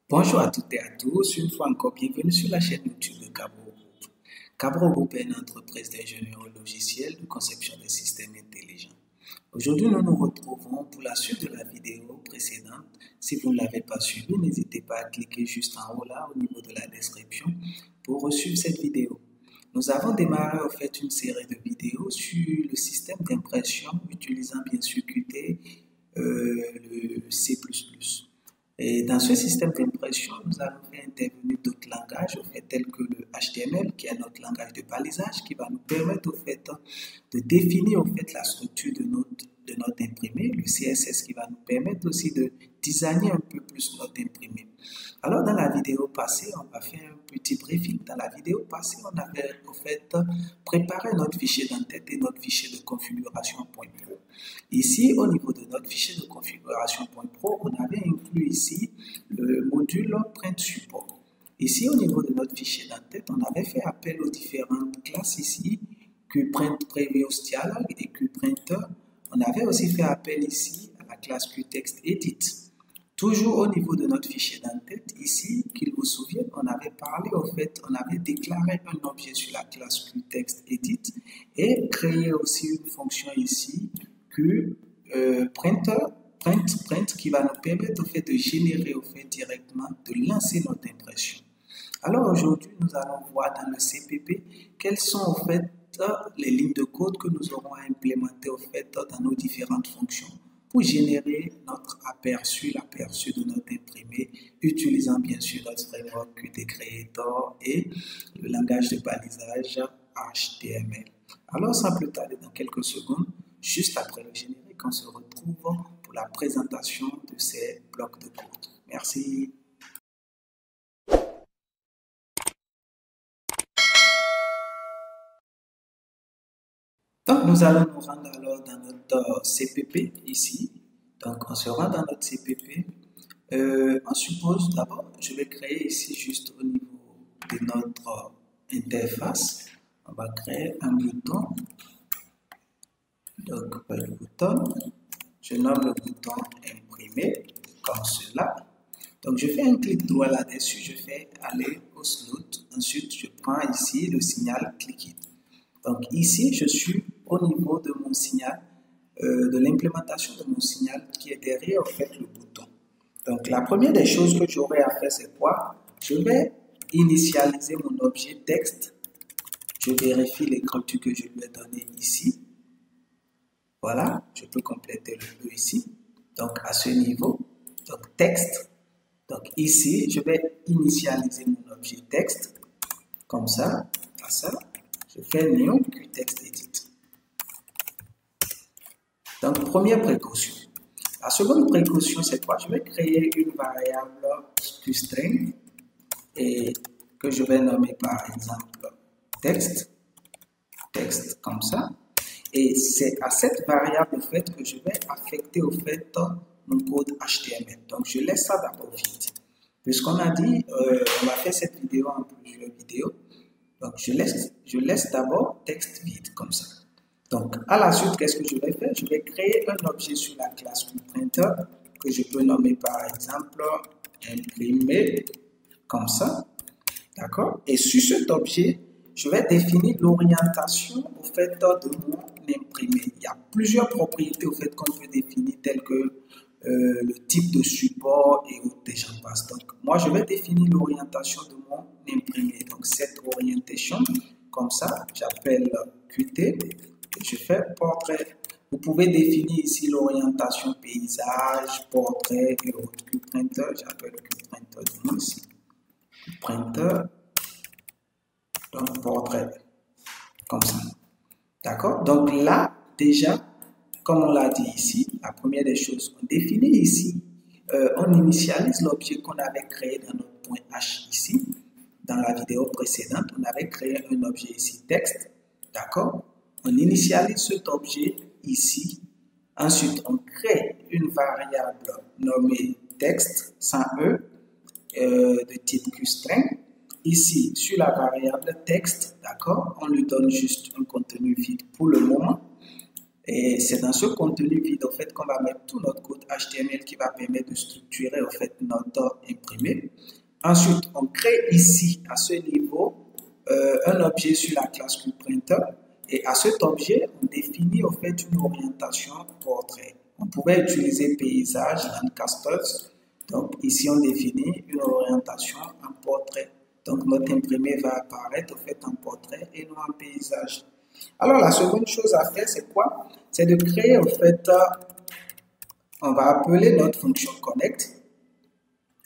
Bonjour à toutes et à tous, une fois encore bienvenue sur la chaîne YouTube de Cabro Group. Cabro Group est une entreprise d'ingénierie logicielle de conception des systèmes intelligents. Aujourd'hui, nous nous retrouvons pour la suite de la vidéo précédente. Si vous ne l'avez pas suivi, n'hésitez pas à cliquer juste en haut là, au niveau de la description, pour suivre cette vidéo. Nous avons démarré en fait une série de vidéos sur le système d'impression utilisant bien sûr Qt, le C++. Et dans ce système d'impression, nous allons faire intervenir d'autres langages, au fait, tels que le HTML, qui est notre langage de balisage, qui va nous permettre, au fait, de définir, au fait, la structure de notre imprimé, le CSS, qui va nous permettre aussi de designer un peu plus notre imprimé. Alors, dans la vidéo passée, on va faire un petit briefing. Dans la vidéo passée, on avait, au fait, préparé notre fichier d'entête et notre fichier de configuration.pro. Ici, au niveau de notre fichier de configuration.pro, on avait inclus ici le module print support. Ici, au niveau de notre fichier d'entête, on avait fait appel aux différentes classes ici, QPrint Previous Dialog et QPrinter. On avait aussi fait appel ici à la classe QTextEdit. Toujours au niveau de notre fichier d'entête, ici, qu'il vous souvienne, on avait parlé, au fait, on avait déclaré un objet sur la classe QTextEdit et créé aussi une fonction ici, print qui va nous permettre, au fait, de générer, au fait, directement, de lancer notre impression. Alors aujourd'hui, nous allons voir dans le CPP quelles sont, au fait, les lignes de code que nous aurons à implémenter, au fait, dans nos différentes fonctions pour générer notre aperçu, l'aperçu de notre imprimé, utilisant bien sûr notre framework Qt Creator et le langage de balisage HTML. Alors, sans plus tarder, dans quelques secondes, juste après le générique, on se retrouve pour la présentation de ces blocs de code. Merci. Donc, nous allons nous rendre alors dans notre CPP ici. Donc, on se rend dans notre CPP. On suppose d'abord, je vais créer ici juste au niveau de notre interface. On va créer un bouton. Donc, le bouton, je nomme le bouton imprimer comme cela. Donc, je fais un clic droit là-dessus, je fais aller au slot. Ensuite, je prends ici le signal cliquer. Donc, ici, je suis au niveau de mon signal, de l'implémentation de mon signal qui est derrière, en fait, le bouton. Donc, la première des choses que j'aurai à faire, c'est quoi? Je vais initialiser mon objet texte. Je vérifie l'écriture que je lui ai donnée ici. Voilà, je peux compléter le E ici. Donc, à ce niveau, donc texte. Donc, ici, je vais initialiser mon objet texte. Comme ça, à ça. Je fais new QTextEdit. Donc, première précaution. La seconde précaution, c'est quoi? Je vais créer une variable QString et que je vais nommer par exemple texte comme ça. Et c'est à cette variable, en fait, que je vais affecter, au fait, mon code HTML. Donc, je laisse ça d'abord vide. Puisqu'on a dit, on va faire cette vidéo en plusieurs vidéos. Donc, je laisse d'abord texte vide, comme ça. Donc, à la suite, qu'est-ce que je vais faire? Je vais créer un objet sur la classe QPrinter que je peux nommer par exemple imprimer, comme ça. D'accord? Et sur cet objet, je vais définir l'orientation au fait de mon imprimé. Il y a plusieurs propriétés au fait qu'on peut définir telles que le type de support et autres, et j'en passe. Donc, moi, je vais définir l'orientation de mon imprimé. Donc, cette orientation, comme ça, j'appelle Qt et je fais portrait. Vous pouvez définir ici l'orientation paysage, portrait et autres. QPrinter, j'appelle QPrinter de moi ici. QPrinter, donc portrait, comme ça. D'accord? Donc là, déjà, comme on l'a dit ici, la première des choses, on définit ici, on initialise l'objet qu'on avait créé dans notre point H ici. Dans la vidéo précédente, on avait créé un objet ici, texte. D'accord? On initialise cet objet ici. Ensuite, on crée une variable nommée texte sans E de type QString. Ici, sur la variable texte, d'accord, on lui donne juste un contenu vide pour le moment. Et c'est dans ce contenu vide, en fait, qu'on va mettre tout notre code HTML qui va permettre de structurer, en fait, notre imprimé. Ensuite, on crée ici, à ce niveau, un objet sur la classe QPrinter. Et à cet objet, on définit, en fait, une orientation portrait. On pouvait utiliser paysage, landcasters. Donc, ici, on définit une orientation en portrait. Donc, notre imprimé va apparaître, en fait, en portrait et non en paysage. Alors, la seconde chose à faire, c'est quoi? C'est de créer, en fait, on va appeler notre fonction connect.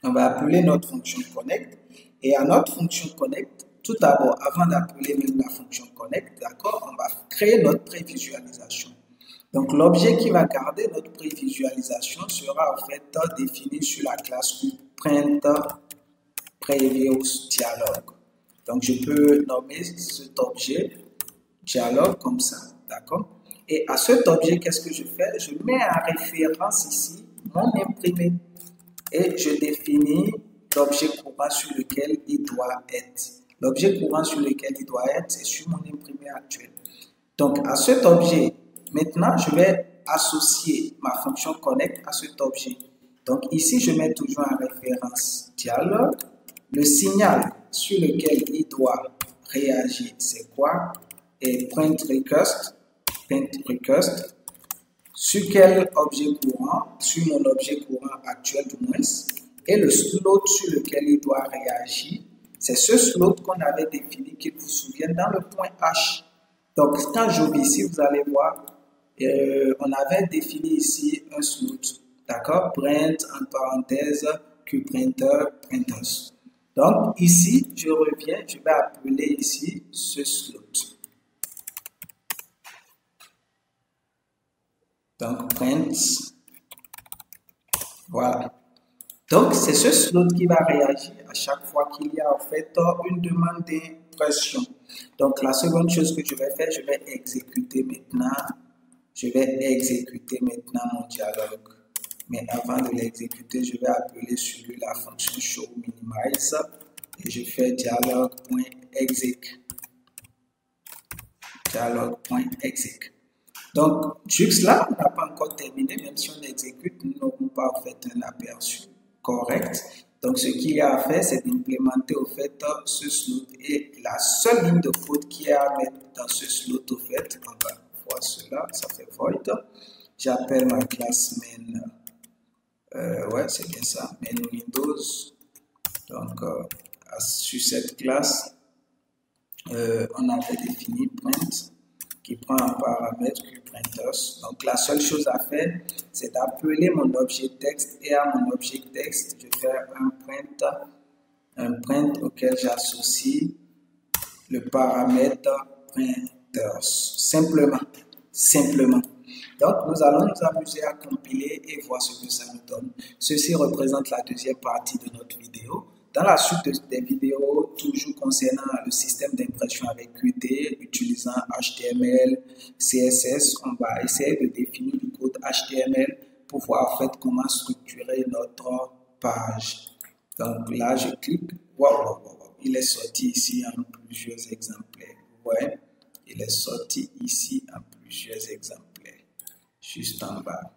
On va appeler notre fonction connect. Et à notre fonction connect, tout d'abord, avant d'appeler même la fonction connect, d'accord, on va créer notre prévisualisation. Donc, l'objet qui va garder notre prévisualisation sera, en fait, défini sur la classe printPreviews_dialog. Donc, je peux nommer cet objet dialogue comme ça, d'accord? Et à cet objet, qu'est-ce que je fais? Je mets en référence ici mon imprimé et je définis l'objet courant sur lequel il doit être. L'objet courant sur lequel il doit être, c'est sur mon imprimé actuel. Donc, à cet objet, maintenant, je vais associer ma fonction connect à cet objet. Donc, ici, je mets toujours en référence dialogue. Le signal sur lequel il doit réagir, c'est quoi? Et printRequest. Sur quel objet courant? Sur mon objet courant actuel du moins. Et le slot sur lequel il doit réagir, c'est ce slot qu'on avait défini, qu'il vous souvienne, dans le point H. Donc, quand j'ouvre ici, vous allez voir, on avait défini ici un slot, d'accord? Print, en parenthèse, QPrinter, printers. Donc, ici, je reviens, je vais appeler ici ce slot. Donc, print, voilà. Donc, c'est ce slot qui va réagir à chaque fois qu'il y a en fait une demande d'impression. Donc, la seconde chose que je vais faire, je vais exécuter maintenant mon dialogue. Mais avant de l'exécuter, je vais appeler sur lui la fonction showMinimize et je fais dialogue.exec. Dialogue.exec. Donc, juste là, on n'a pas encore terminé, même si on exécute, nous n'aurons pas en fait un aperçu correct. Donc, ce qu'il y a à faire, c'est d'implémenter au fait ce slot. Et la seule ligne de code qu'il y a à mettre dans ce slot, au fait, on va voir cela, ça fait void. J'appelle ma classe main, ouais, c'est bien ça, main Windows. Donc, sur cette classe, on avait défini print qui prend un paramètre QPrinters. Donc, la seule chose à faire, c'est d'appeler mon objet texte et à mon objet texte, je fais un print auquel j'associe le paramètre printers. Simplement. Donc, nous allons nous amuser à compiler et voir ce que ça nous donne. Ceci représente la deuxième partie de notre vidéo. Dans la suite des vidéos, toujours concernant le système d'impression avec Qt, utilisant HTML, CSS, on va essayer de définir du code HTML pour voir en fait comment structurer notre page. Donc là, je clique. Wow. Il est sorti ici en plusieurs exemplaires. Ouais, il est sorti ici en plusieurs exemplaires. Juste en bas.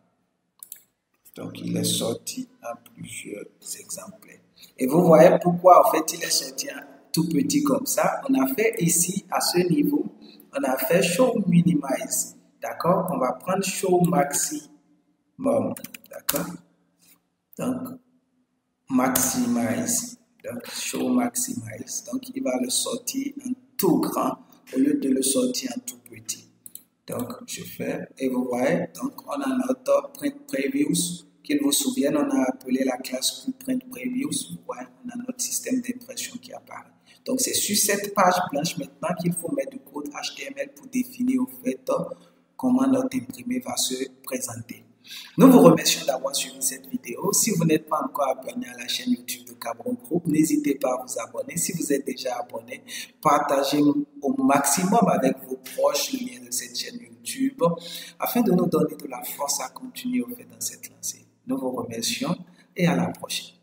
Donc, il est sorti en plusieurs exemplaires. Et vous voyez pourquoi, en fait, il est sorti tout petit comme ça. On a fait ici, à ce niveau, on a fait Show Minimize. D'accord? On va prendre Show Maximum. D'accord? Donc, Maximize. Donc, Show Maximize. Donc, il va le sortir en tout grand au lieu de le sortir en tout petit. Donc, je fais, et vous voyez, donc on a notre print previews. Qu'il vous souvienne, on a appelé la classe print previews. Vous voyez, on a notre système d'impression qui apparaît. Donc, c'est sur cette page blanche maintenant qu'il faut mettre du code HTML pour définir au fait comment notre imprimé va se présenter. Nous vous remercions d'avoir suivi cette vidéo. Si vous n'êtes pas encore abonné à la chaîne YouTube de Cameroun Group, n'hésitez pas à vous abonner. Si vous êtes déjà abonné, partagez au maximum avec vos proches le lien de cette chaîne YouTube afin de nous donner de la force à continuer au fait dans cette lancée. Nous vous remercions et à la prochaine.